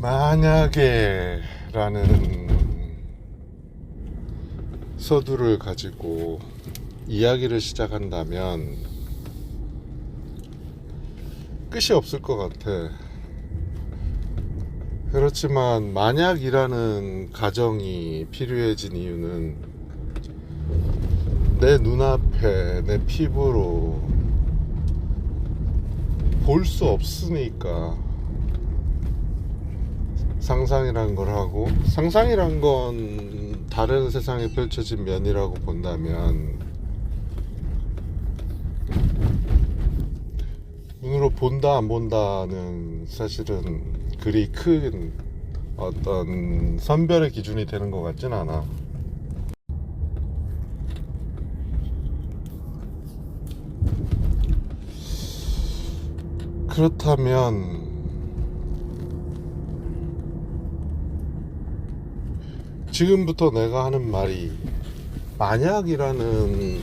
만약에 라는 서두를 가지고 이야기를 시작한다면 끝이 없을 것 같아. 그렇지만 만약이라는 가정이 필요해진 이유는 내 눈앞에 내 피부로 볼 수 없으니까 상상이란 걸 하고, 상상이란 건 다른 세상에 펼쳐진 면이라고 본다면 눈으로 본다 안 본다는 사실은 그리 큰 어떤 선별의 기준이 되는 것 같진 않아. 그렇다면 지금부터 내가 하는 말이 만약이라는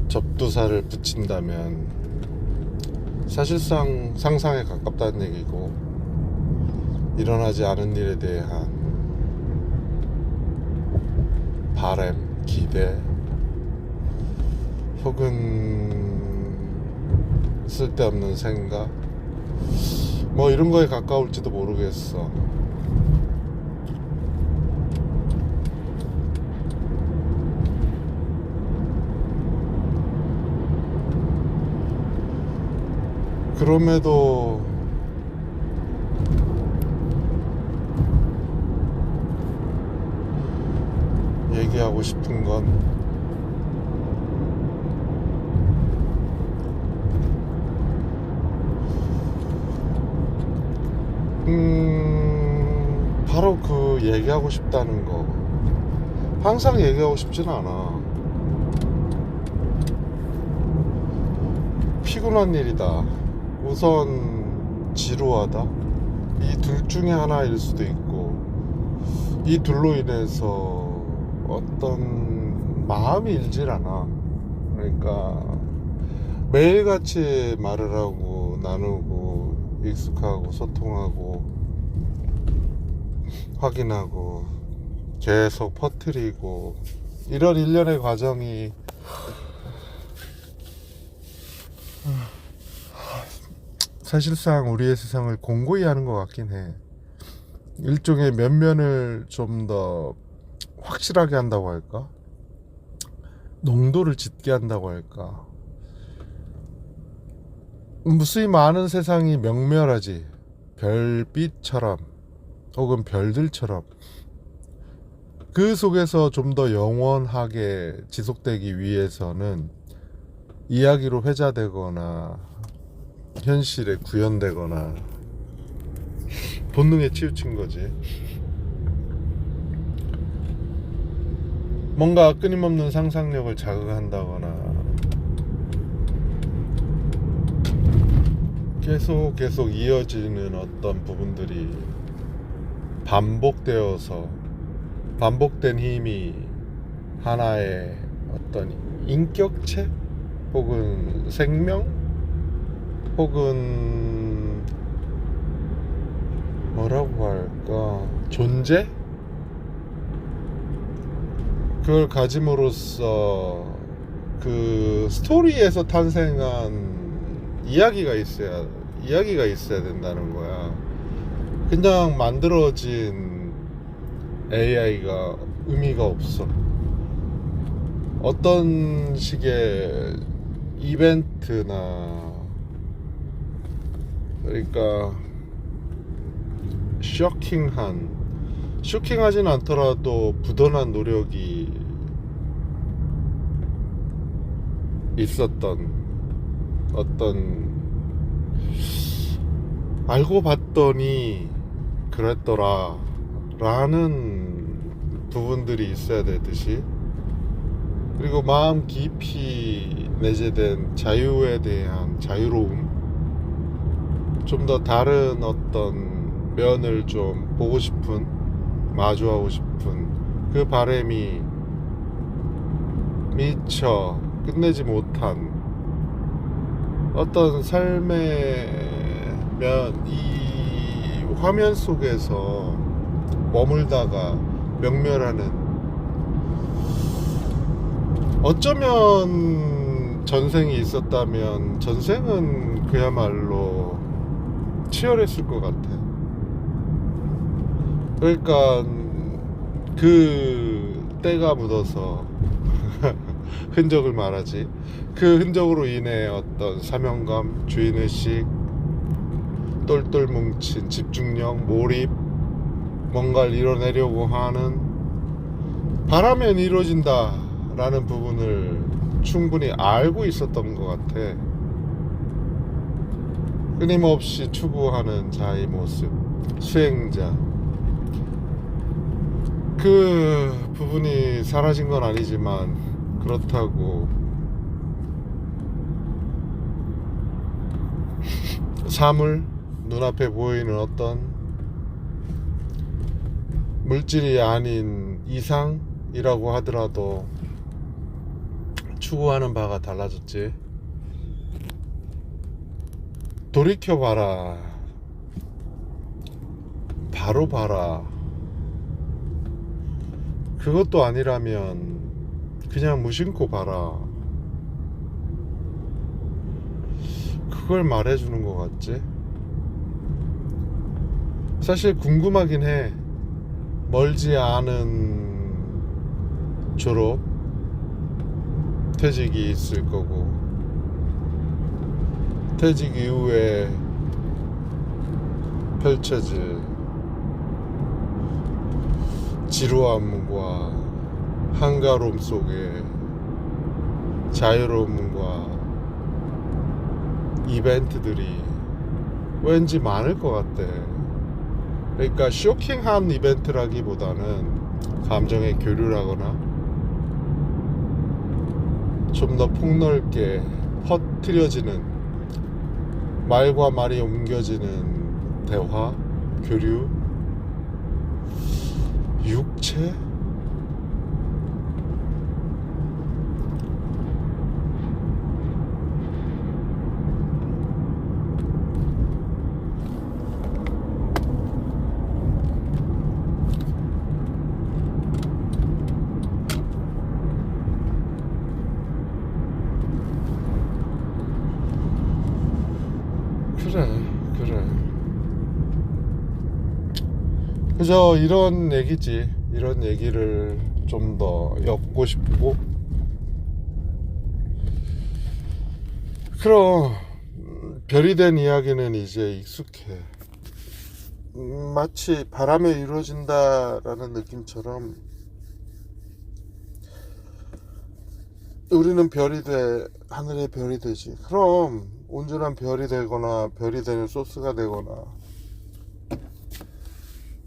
접두사를 붙인다면 사실상 상상에 가깝다는 얘기고, 일어나지 않은 일에 대한 바람, 기대, 혹은 쓸데없는 생각, 뭐 이런 거에 가까울지도 모르겠어. 그럼에도 얘기하고 싶은 건 바로 그 얘기하고 싶다는 거. 항상 얘기하고 싶진 않아. 피곤한 일이다, 우선 지루하다, 이 둘 중에 하나일 수도 있고, 이 둘로 인해서 어떤 마음이 일질 않아. 그러니까 매일같이 말을 하고 나누고 익숙하고 소통하고 확인하고 계속 퍼뜨리고, 이런 일련의 과정이 사실상 우리의 세상을 공고히 하는 것 같긴 해. 일종의 면면을 좀 더 확실하게 한다고 할까? 농도를 짙게 한다고 할까? 무수히 많은 세상이 명멸하지. 별빛처럼 혹은 별들처럼 그 속에서 좀 더 영원하게 지속되기 위해서는 이야기로 회자되거나 현실에 구현되거나 본능에 치우친 거지. 뭔가 끊임없는 상상력을 자극한다거나 계속 이어지는 어떤 부분들이 반복되어서, 반복된 힘이 하나의 어떤 인격체 혹은 생명 혹은 뭐라고 할까, 존재? 그걸 가짐으로써 그 스토리에서 탄생한 이야기가 있어야 된다는 거야. 그냥 만들어진 AI가 의미가 없어. 어떤 식의 이벤트나, 그러니까 쇼킹하진 않더라도 부단한 노력이 있었던 어떤, 알고 봤더니 그랬더라 라는 부분들이 있어야 되듯이, 그리고 마음 깊이 내재된 자유에 대한 자유로움, 좀 더 다른 어떤 면을 좀 보고 싶은, 마주하고 싶은 그 바람이 미처 끝내지 못한 어떤 삶의 이 그 화면 속에서 머물다가 명멸하는, 어쩌면 전생이 있었다면 전생은 그야말로 치열했을 것 같아. 그러니까 그 때가 묻어서 흔적을 말하지, 그 흔적으로 인해 어떤 사명감, 주인의식, 똘똘 뭉친 집중력, 몰입, 뭔가를 이뤄내려고 하는, 바라면 이루어진다 라는 부분을 충분히 알고 있었던 것 같아. 끊임없이 추구하는 자의 모습, 수행자, 그 부분이 사라진 건 아니지만, 그렇다고 사물, 눈앞에 보이는 어떤 물질이 아닌 이상이라고 하더라도 추구하는 바가 달라졌지. 돌이켜봐라, 바로 봐라. 그것도 아니라면 그냥 무심코 봐라. 그걸 말해주는 것 같지? 사실 궁금하긴 해. 멀지 않은 졸업, 퇴직이 있을 거고, 퇴직 이후에 펼쳐질 지루함과 한가로움 속에 자유로움과 이벤트들이 왠지 많을 것 같아. 그러니까 쇼킹한 이벤트라기보다는 감정의 교류라거나 좀 더 폭넓게 퍼뜨려지는, 말과 말이 옮겨지는 대화, 교류, 육체? 그래. 그저 이런 얘기지. 이런 얘기를 좀 더 엮고 싶고. 그럼 별이 된 이야기는 이제 익숙해. 마치 바람에 이루어진다라는 느낌처럼 우리는 별이 돼, 하늘의 별이 되지. 그럼 온전한 별이 되거나 별이 되는 소스가 되거나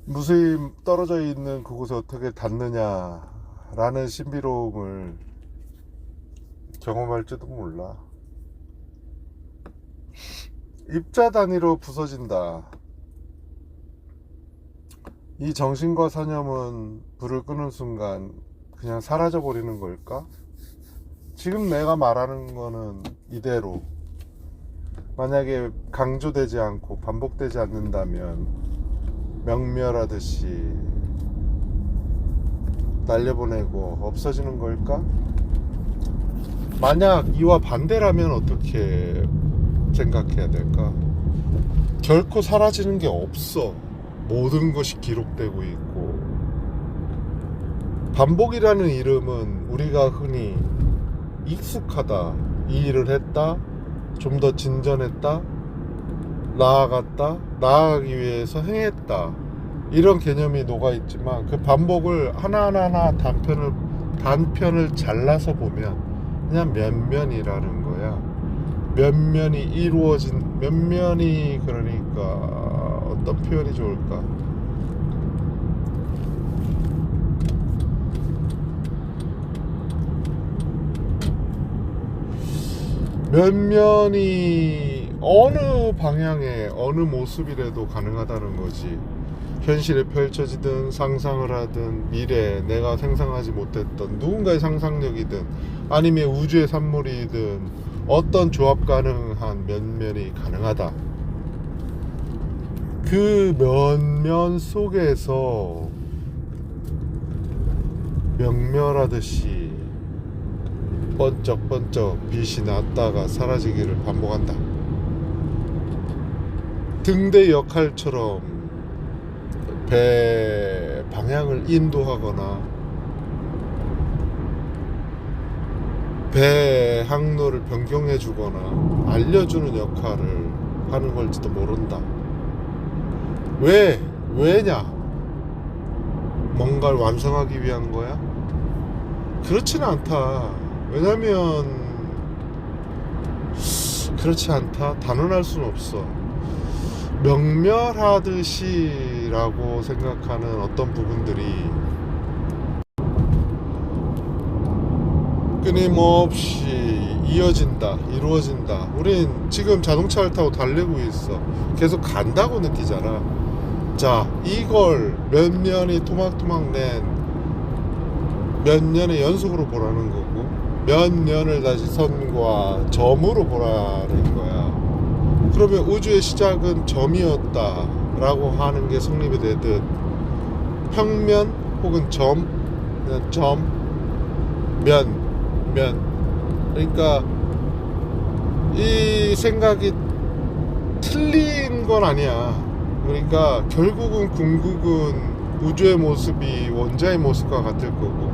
무수히 떨어져 있는 그곳에 어떻게 닿느냐라는 신비로움을 경험할지도 몰라. 입자 단위로 부서진다. 이 정신과 사념은 불을 끄는 순간 그냥 사라져 버리는 걸까? 지금 내가 말하는 거는 이대로 만약에 강조되지 않고 반복되지 않는다면 명멸하듯이 날려보내고 없어지는 걸까? 만약 이와 반대라면 어떻게 생각해야 될까? 결코 사라지는 게 없어. 모든 것이 기록되고 있고, 반복이라는 이름은 우리가 흔히 익숙하다, 이 일을 했다, 좀 더 진전했다, 나아갔다, 나아가기 위해서 행했다, 이런 개념이 녹아있지만 그 반복을 하나하나 단편을 잘라서 보면 그냥 면면이라는 거야. 면면이 이루어진, 면면이, 그러니까 어떤 표현이 좋을까? 면면이 어느 방향에 어느 모습이라도 가능하다는 거지. 현실에 펼쳐지든 상상을 하든 미래에 내가 상상하지 못했던 누군가의 상상력이든 아니면 우주의 산물이든 어떤 조합 가능한 면면이 가능하다. 그 면면 속에서 명멸하듯이 번쩍번쩍 빛이 났다가 사라지기를 반복한다. 등대 역할처럼 배 방향을 인도하거나 배 항로를 변경해 주거나 알려주는 역할을 하는 걸지도 모른다. 왜냐? 뭔가를 완성하기 위한 거야? 그렇지는 않다. 왜냐면 그렇지 않다. 단언할 수는 없어. 명멸하듯이 라고 생각하는 어떤 부분들이 끊임없이 이루어진다. 우린 지금 자동차를 타고 달리고 있어. 계속 간다고 느끼잖아. 자, 이걸 몇 년이 토막토막 낸 몇 년의 연속으로 보라는 거고, 몇 년을 다시 선과 점으로 보라는 거야. 그러면 우주의 시작은 점이었다 라고 하는 게 성립이 되듯, 평면 혹은 점, 면, 그러니까 이 생각이 틀린 건 아니야. 그러니까 결국은 궁극은 우주의 모습이 원자의 모습과 같을 거고,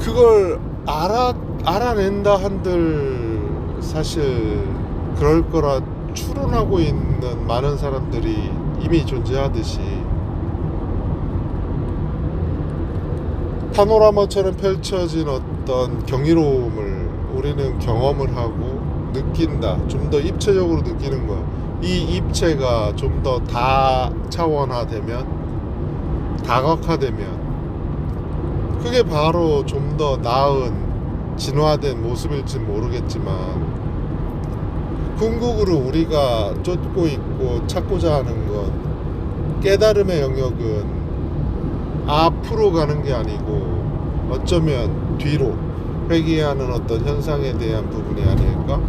그걸 알아낸다 한들 사실 그럴 거라 추론하고 있는 많은 사람들이 이미 존재하듯이, 파노라마처럼 펼쳐진 어떤 경이로움을 우리는 경험을 하고 느낀다. 좀 더 입체적으로 느끼는 거야. 이 입체가 좀 더 다차원화되면, 다각화되면, 그게 바로 좀 더 나은 진화된 모습일지 모르겠지만, 궁극으로 우리가 쫓고 있고 찾고자 하는 건, 깨달음의 영역은 앞으로 가는 게 아니고 어쩌면 뒤로 회귀하는 어떤 현상에 대한 부분이 아닐까?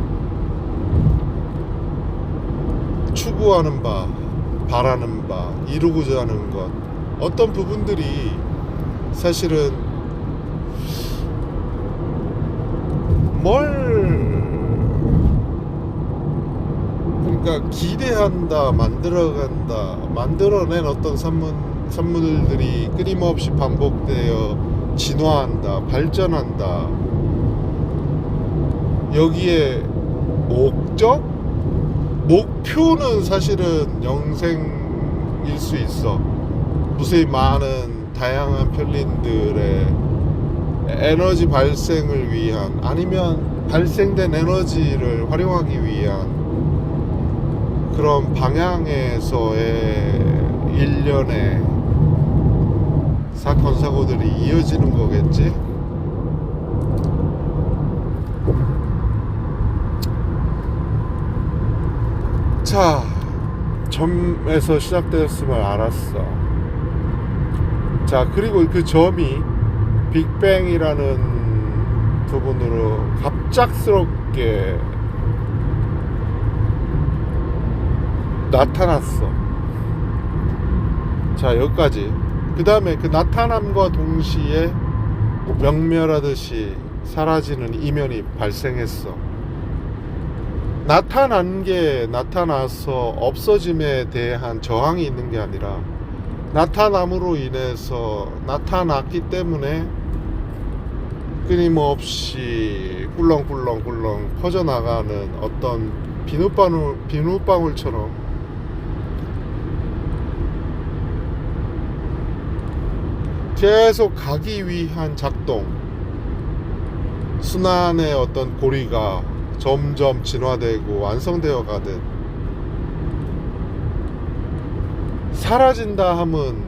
추구하는 바, 바라는 바, 이루고자 하는 것, 어떤 부분들이 사실은 그러니까 기대한다, 만들어낸 어떤 산물들이 끊임없이 반복되어 진화한다, 발전한다. 여기에 목표는 사실은 영생일 수 있어. 무수히 많은 다양한 편린들의 에너지 발생을 위한, 아니면 발생된 에너지를 활용하기 위한 그런 방향에서의 일련의 사건 사고들이 이어지는 거겠지. 자, 점에서 시작되었음을 알았어. 자, 그리고 그 점이 빅뱅이라는 부분으로 갑작스럽게 나타났어. 자, 여기까지. 그 다음에 그 나타남과 동시에 명멸하듯이 사라지는 이면이 발생했어. 나타난 게 나타나서 없어짐에 대한 저항이 있는 게 아니라, 나타남으로 인해서 나타났기 때문에 끊임없이 꿀렁꿀렁 퍼져나가는 어떤 비눗방울처럼 계속 가기 위한 작동, 순환의 어떤 고리가 점점 진화되고 완성되어 가듯, 사라진다 하면,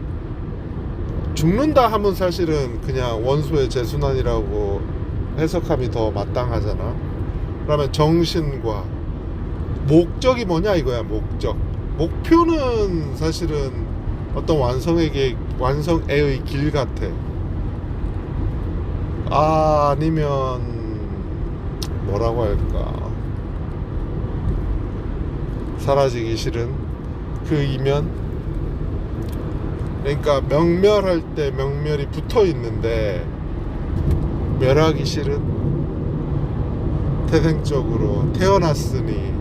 죽는다 하면 사실은 그냥 원소의 재순환이라고 해석함이 더 마땅하잖아. 그러면 정신과 목적이 뭐냐 이거야. 목표는 사실은 어떤 완성의 길 같아. 아니면 뭐라고 할까, 사라지기 싫은 그 이면, 그러니까 명멸할 때 명멸이 붙어 있는데 멸하기 싫은, 태생적으로 태어났으니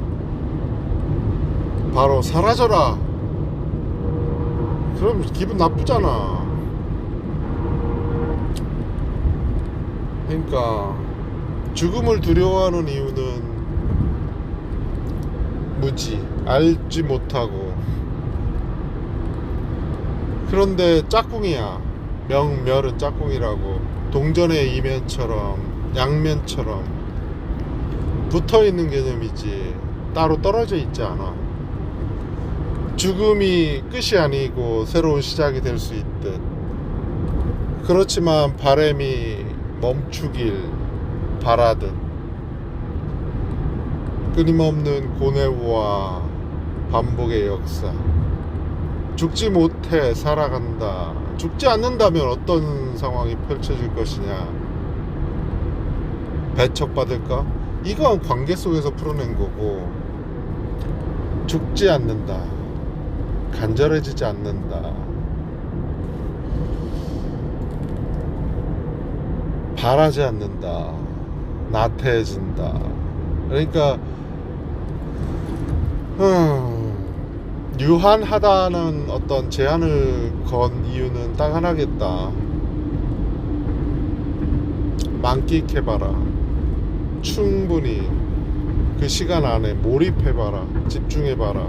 바로 사라져라. 그럼 기분 나쁘잖아. 그러니까 죽음을 두려워하는 이유는 무지, 알지 못하고. 그런데 짝꿍이야. 명멸은 짝꿍이라고. 동전의 이면처럼 양면처럼 붙어있는 개념이지 따로 떨어져 있지 않아. 죽음이 끝이 아니고 새로운 시작이 될 수 있듯, 그렇지만 바람이 멈추길 바라듯, 끊임없는 고뇌와 반복의 역사. 죽지 못해 살아간다. 죽지 않는다면 어떤 상황이 펼쳐질 것이냐. 배척받을까? 이건 관계 속에서 풀어낸 거고, 죽지 않는다, 간절해지지 않는다, 바라지 않는다, 나태해진다. 그러니까 유한하다는 어떤 제한을 건 이유는 딱 하나겠다. 만끽해봐라. 충분히 그 시간 안에 몰입해봐라. 집중해봐라.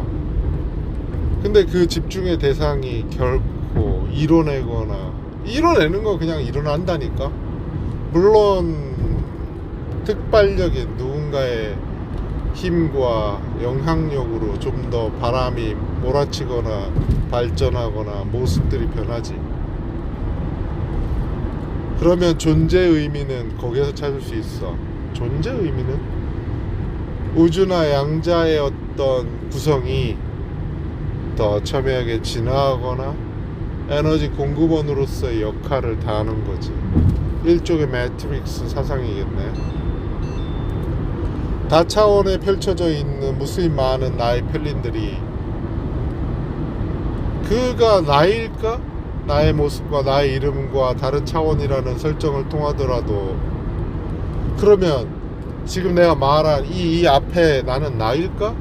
근데 그 집중의 대상이 결코 이뤄내는 건 그냥 일어난다니까. 물론 특발적인 누군가의 힘과 영향력으로 좀 더 바람이 몰아치거나 발전하거나 모습들이 변하지. 그러면 존재의 의미는 거기에서 찾을 수 있어. 존재의 의미는 우주나 양자의 어떤 구성이 더 첨예하게 진화하거나 에너지 공급원으로서의 역할을 다하는 거지. 일종의 매트릭스 사상이겠네. 다차원에 펼쳐져 있는 무수히 많은 나의 편린들이 그가 나일까? 나의 모습과 나의 이름과 다른 차원이라는 설정을 통하더라도, 그러면 지금 내가 말한 이 앞에 나는 나일까?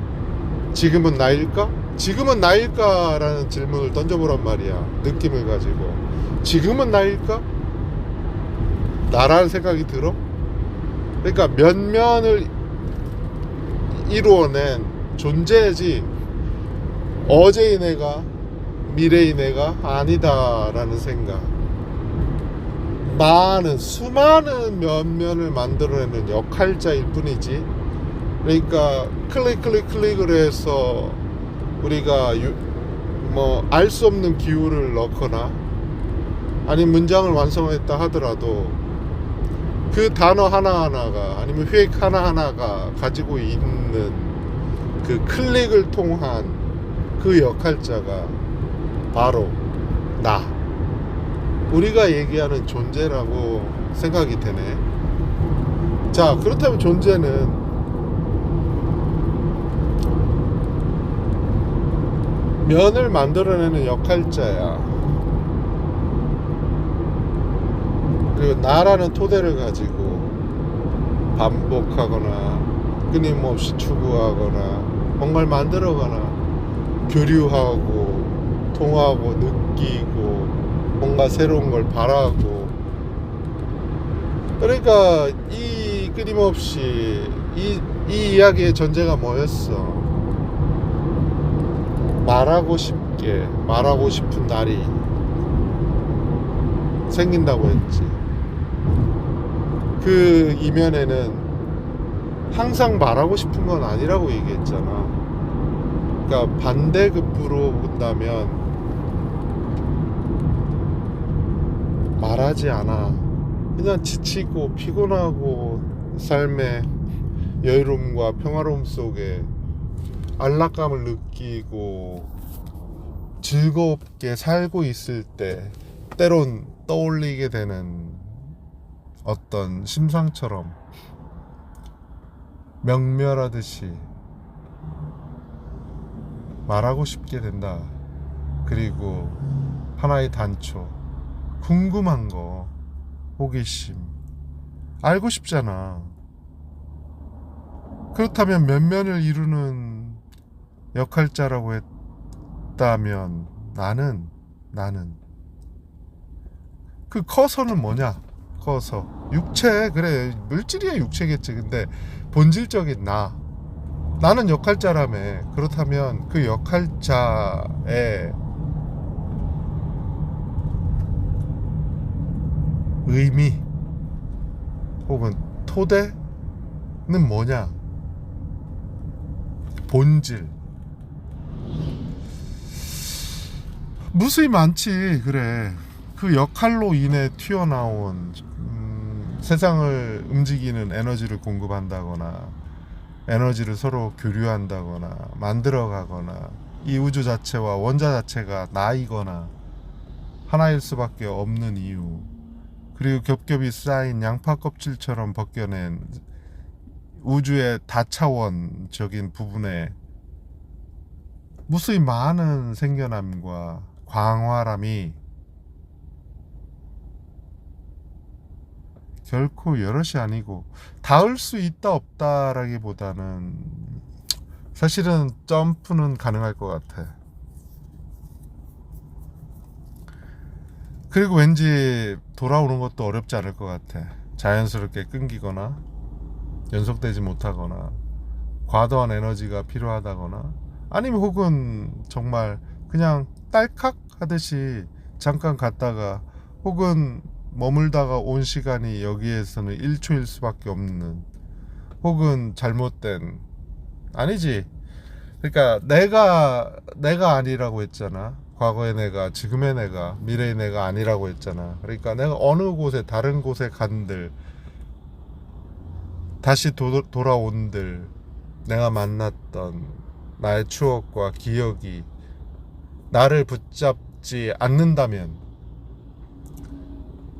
지금은 나일까? 지금은 나일까? 라는 질문을 던져보란 말이야. 느낌을 가지고. 지금은 나일까? 나라는 생각이 들어? 그러니까 면면을 이루어낸 존재지, 어제의 내가 미래의 내가 아니다라는 생각. 수많은 면면을 만들어내는 역할자일 뿐이지. 그러니까 클릭을 해서 우리가 알 수 없는 기호를 넣거나 아니 문장을 완성했다 하더라도 그 단어 하나하나가 아니면 회획 하나하나가 가지고 있는 그 클릭을 통한 그 역할자가 바로 나, 우리가 얘기하는 존재라고 생각이 되네. 자, 그렇다면 존재는 면을 만들어내는 역할자야. 그리고 나라는 토대를 가지고 반복하거나 끊임없이 추구하거나 뭔가를 만들어가나 교류하고 통하고 느끼고 뭔가 새로운 걸 바라고. 그러니까 이 끊임없이 이 이야기의 전제가 뭐였어? 말하고 싶은 날이 생긴다고 했지. 그 이면에는 항상 말하고 싶은 건 아니라고 얘기했잖아. 그러니까 반대급부로 본다면 말하지 않아. 그냥 지치고 피곤하고 삶의 여유로움과 평화로움 속에 안락감을 느끼고 즐겁게 살고 있을 때 때론 떠올리게 되는 어떤 심상처럼 명멸하듯이 말하고 싶게 된다. 그리고 하나의 단초, 궁금한 거, 호기심, 알고 싶잖아. 그렇다면 면면을 이루는 역할자라고 했다면 나는 그 커서는 뭐냐? 커서 육체, 그래, 물질이야 육체겠지. 근데 본질적인 나는 역할자라며. 그렇다면 그 역할자의 의미 혹은 토대는 뭐냐? 본질. 무수히 많지. 그래, 그 역할로 인해 튀어나온 세상을 움직이는 에너지를 공급한다거나 에너지를 서로 교류한다거나 만들어가거나 이 우주 자체와 원자 자체가 나이거나 하나일 수밖에 없는 이유, 그리고 겹겹이 쌓인 양파 껍질처럼 벗겨낸 우주의 다차원적인 부분에 무수히 많은 생겨남과 광활함이 결코 여럿이 아니고 닿을 수 있다 없다라기보다는 사실은 점프는 가능할 것 같아. 그리고 왠지 돌아오는 것도 어렵지 않을 것 같아. 자연스럽게 끊기거나 연속되지 못하거나 과도한 에너지가 필요하다거나 아니면 혹은 정말 그냥 딸칵 하듯이 잠깐 갔다가 혹은 머물다가 온 시간이 여기에서는 1초일 수밖에 없는, 혹은 잘못된, 아니지, 그러니까 내가 아니라고 했잖아. 과거의 내가, 지금의 내가, 미래의 내가 아니라고 했잖아. 그러니까 내가 어느 곳에, 다른 곳에 간들, 다시 돌아온들, 내가 만났던 나의 추억과 기억이 나를 붙잡지 않는다면,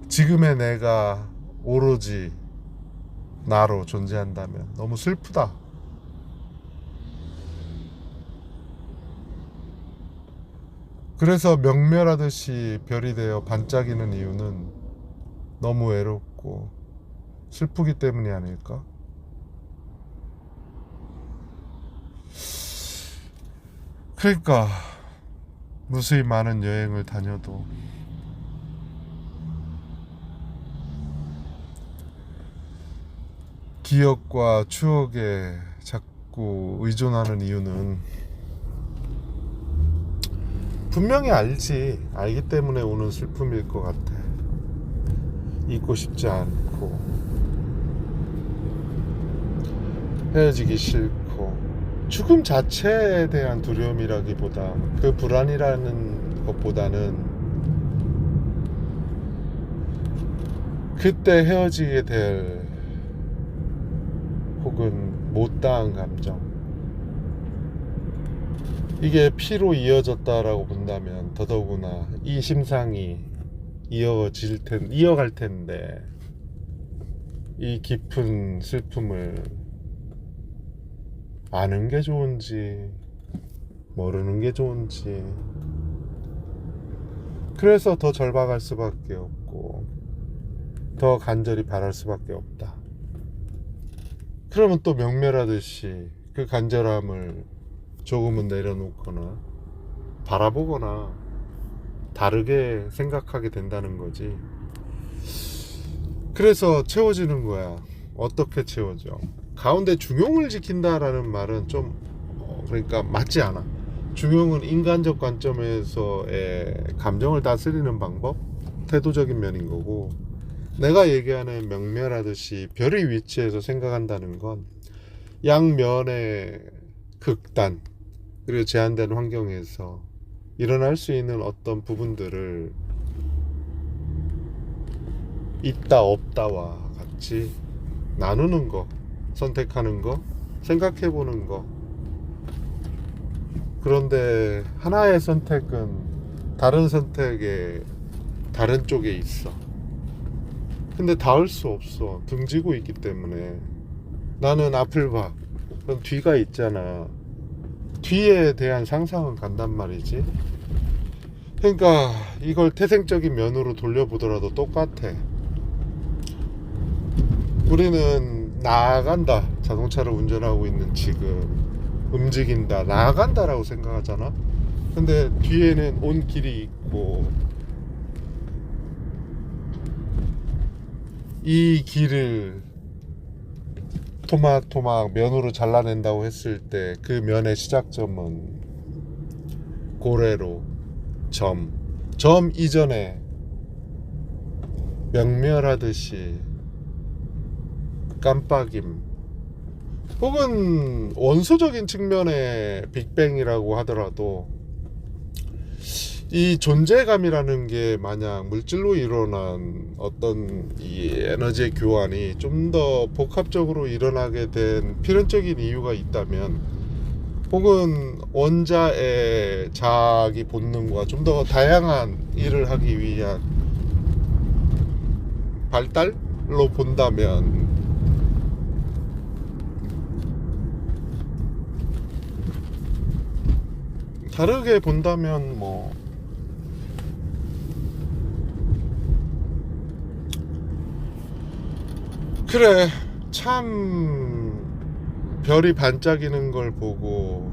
지금의 내가 오로지 나로 존재한다면 너무 슬프다. 그래서 명멸하듯이 별이 되어 반짝이는 이유는 너무 외롭고 슬프기 때문이 아닐까? 그러니까 무수히 많은 여행을 다녀도 기억과 추억에 자꾸 의존하는 이유는 분명히 알기 때문에 오는 슬픔일 것 같아. 잊고 싶지 않고 헤어지기 싫고, 죽음 자체에 대한 두려움이라기보다 그 불안이라는 것보다는 그때 헤어지게 될 혹은 못다한 감정, 이게 피로 이어졌다라고 본다면 더더구나 이 심상이 이어갈 텐데, 이 깊은 슬픔을 아는 게 좋은지 모르는 게 좋은지, 그래서 더 절박할 수밖에 없고 더 간절히 바랄 수밖에 없다. 그러면 또 명멸하듯이 그 간절함을 조금은 내려놓거나 바라보거나 다르게 생각하게 된다는 거지. 그래서 채워지는 거야. 어떻게 채워져? 가운데 중용을 지킨다라는 말은 좀 그러니까 맞지 않아. 중용은 인간적 관점에서의 감정을 다스리는 방법, 태도적인 면인 거고, 내가 얘기하는 명멸하듯이 별의 위치에서 생각한다는 건 양면의 극단, 그리고 제한된 환경에서 일어날 수 있는 어떤 부분들을 있다 없다와 같이 나누는 거, 선택하는 거, 생각해 보는 거. 그런데 하나의 선택은 다른 선택의 다른 쪽에 있어. 근데 닿을 수 없어. 등지고 있기 때문에. 나는 앞을 봐. 그럼 뒤가 있잖아. 뒤에 대한 상상은 간단 말이지. 그러니까 이걸 태생적인 면으로 돌려보더라도 똑같아. 우리는 나아간다, 자동차를 운전하고 있는 지금 움직인다, 나아간다라고 생각하잖아. 근데 뒤에는 온 길이 있고, 이 길을 토막토막 면으로 잘라낸다고 했을 때 그 면의 시작점은 고래로 점 이전에 명멸하듯이 깜빡임, 혹은 원소적인 측면의 빅뱅이라고 하더라도 이 존재감이라는 게 만약 물질로 일어난 어떤 이 에너지의 교환이 좀 더 복합적으로 일어나게 된 필연적인 이유가 있다면, 혹은 원자의 자기 본능과 좀 더 다양한 일을 하기 위한 발달로 본다면, 다르게 본다면 뭐 그래, 참 별이 반짝이는 걸 보고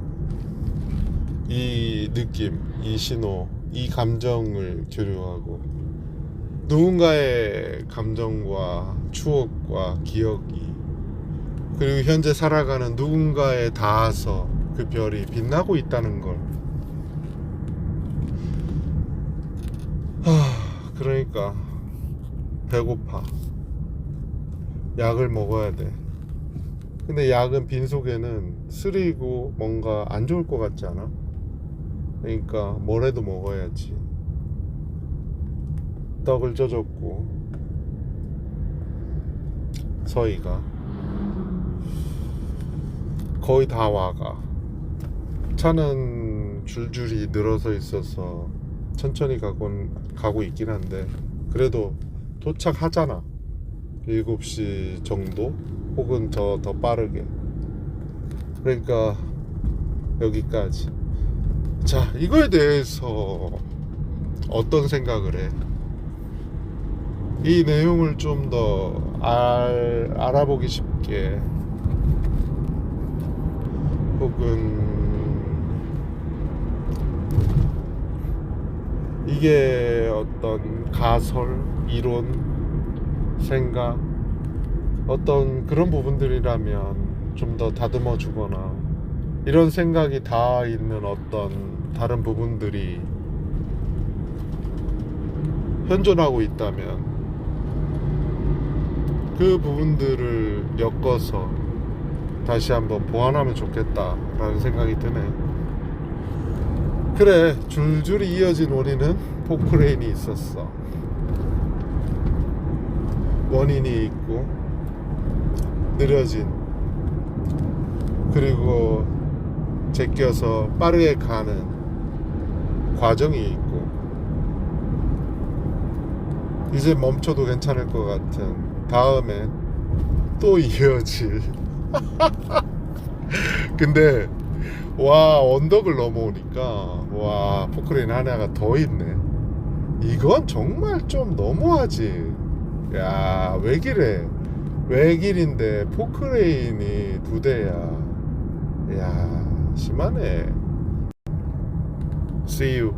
이 느낌, 이 신호, 이 감정을 교류하고, 누군가의 감정과 추억과 기억이, 그리고 현재 살아가는 누군가에 닿아서 그 별이 빛나고 있다는 걸. 그러니까 배고파, 약을 먹어야 돼. 근데 약은 빈속에는 쓰리고 뭔가 안 좋을 것 같지 않아? 그러니까 뭐래도 먹어야지. 떡을 쪄줬고, 서희가 거의 다 와가. 차는 줄줄이 늘어서 있어서 천천히 가고 있긴 한데, 그래도 도착하잖아. 7시 정도? 혹은 더 빠르게. 그러니까 여기까지. 자, 이거에 대해서 어떤 생각을 해? 이 내용을 좀 더 알아보기 쉽게, 혹은 이게 어떤 가설, 이론, 생각, 어떤 그런 부분들이라면 좀 더 다듬어 주거나, 이런 생각이 닿아 있는 어떤 다른 부분들이 현존하고 있다면 그 부분들을 엮어서 다시 한번 보완하면 좋겠다라는 생각이 드네. 그래, 줄줄이 이어진 원인은 포크레인이 있었어. 원인이 있고, 느려진, 그리고 제껴서 빠르게 가는 과정이 있고, 이제 멈춰도 괜찮을 것 같은 다음에 또 이어질 근데 와, 언덕을 넘어오니까 와, 포크레인 하나가 더 있네. 이건 정말 좀 너무하지. 야, 외길인데 포크레인이 2대야. 야, 심하네. See you.